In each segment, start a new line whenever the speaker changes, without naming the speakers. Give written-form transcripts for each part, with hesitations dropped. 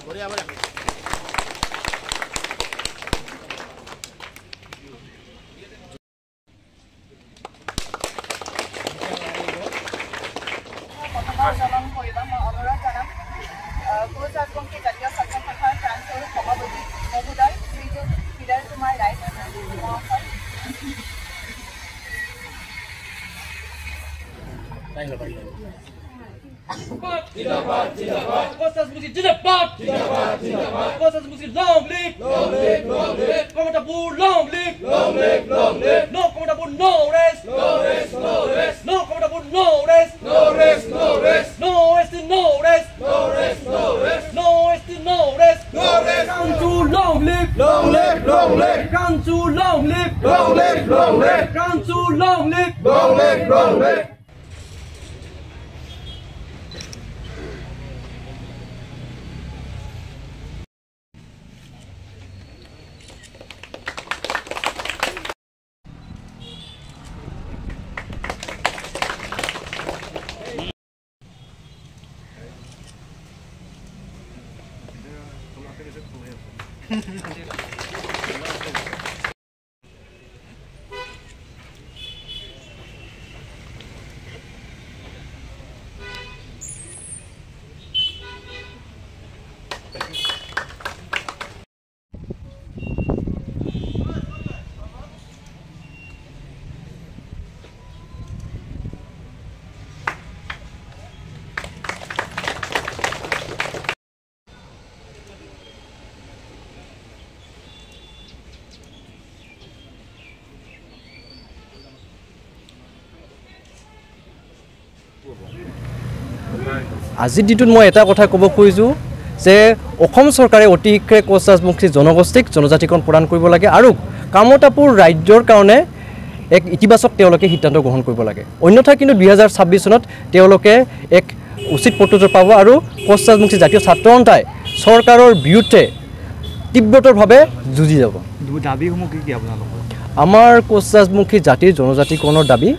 Long live! Comfortable, long live! No comfortable, no rest! No comfortable, no rest! No rest, no rest! No rest, no rest! No rest, no rest! No rest, no rest! No rest! Come to long live! Long live! Long live! Come to long live! Long live! Long live! Come to long live! Long live! Long live!
আজিৰ দিনটোত মই এটা কথা ক'ব খুজিছোঁ যে অসম চৰকাৰে অতি শীঘ্ৰে কোচ ৰাজবংশী জনগোষ্ঠীক জনজাতিকৰণ প্ৰদান কৰিব লাগে আৰু কামতাপুৰ ৰাজ্যৰ কাৰণে এক ইতিবাচক তেওঁলোকে সিদ্ধান্ত গ্ৰহণ কৰিব লাগে অন্যথা কিন্তু 2026 চনত তেওঁলোকে এক উচিত প্ৰত্যুত্তৰ পাব আৰু কোচ ৰাজবংশী জাতীয় ছাত্ৰ সন্থাই চৰকাৰৰ বিৰুদ্ধে তীব্ৰতৰভাৱে যুঁজি যাব
দাবীসমূহ কি আপোনালোকৰ
আমাৰ কোচ ৰাজবংশী জাতিৰ জনজাতিকৰণৰ দাবী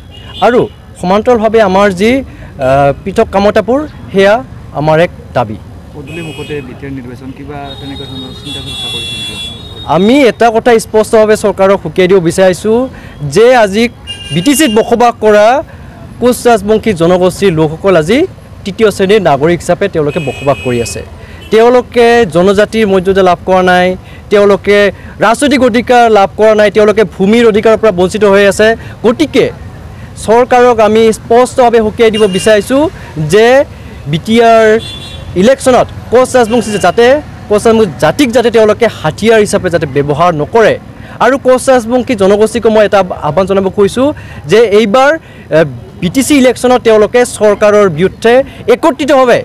আৰু সমান্তৰালভাৱে আমাৰ যি পৃথক কামতাপুৰ হেয়া আমাৰ এক দাবী
পদূলিমুখতে বিটিআৰ নিৰ্বাচন কিবা তেনেকুৱা ধৰণৰ চিন্তা চৰ্চা কৰিছে নেকি
আমি এটা কথা স্পষ্টভাৱে চৰকাৰক সুকিয়াই দিব বিচাৰিছোঁ যে আজি বিটিচিত বসবাস কৰা কোচ ৰাজবংশী জনগোষ্ঠীৰ লোকসকল আজি তৃতীয় শ্ৰেণীৰ নাগৰিক হিচাপে তেওঁলোকে বসবাস কৰি আছে তেওঁলোকে জনজাতিৰ মৰ্যাদা লাভ কৰা নাই তেওঁলোকে ৰাজনৈতিক অধিকাৰ লাভ কৰা নাই তেওঁলোকে ভূমিৰ অধিকাৰৰ পৰা বঞ্চিত হৈ আছে গতিকে চৰকাৰক আমি স্পষ্টভাৱে সুকিয়াই দিব বিচাৰিছোঁ যে বিটিআৰ ইলেকশ্যনত কোচ ৰাজবংশী জাতিক যাতে তেওঁলোকে হাতিয়াৰ হিচাপে যাতে ব্যৱহাৰ নকৰে আৰু কোচ ৰাজবংশী জনগোষ্ঠীক মই এটা আহ্বান জনাব খুজিছোঁ যে এইবাৰ বিটিচি ইলেকশ্যনত তেওঁলোকে চৰকাৰৰ বিৰুদ্ধে একত্ৰিতভাৱে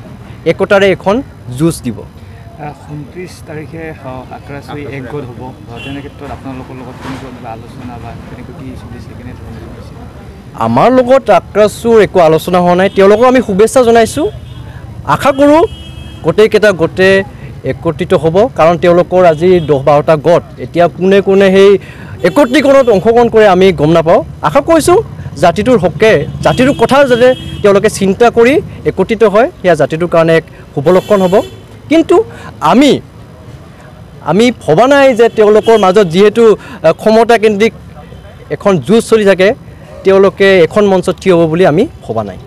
একতাৰে এখন যুঁজ দিব
29 তাৰিখে আক্ৰাচুই একগোট হ'ব তেনে ক্ষেত্ৰত আপোনালোকৰ লগত কেনেকুৱা আলোচনা বা কেনেকৈ কি চলিছে কেনেধৰণে চলিছে
আমাৰ লগত আক্ৰাচুৰ একো আলোচনা হোৱা নাই তেওঁলোকক আমি শুভেচ্ছা জনাইছোঁ আশা কৰোঁ গোটেইকেইটা গোটে একত্ৰিত হ'ব কাৰণ তেওঁলোকৰ আজি 10-12টা গোট এতিয়া কোনে কোনে সেই একত্ৰীকৰণত অংশগ্ৰহণ কৰে আমি গম নাপাওঁ আশা কৰিছোঁ জাতিটোৰ হকে জাতিটোৰ কথা যাতে তেওঁলোকে চিন্তা কৰি একত্ৰিত হয় সেয়া জাতিটোৰ কাৰণে এক শুভ লক্ষণ হ'ব কিন্তু আমি ভবা নাই যে তেওঁলোকৰ মাজত যিহেতু ক্ষমতাকেন্দ্ৰিক এখন যুঁজ চলি থাকে তেওঁলোকে এখন মঞ্চত থিয় হ'ব বুলি আমি ভবা নাই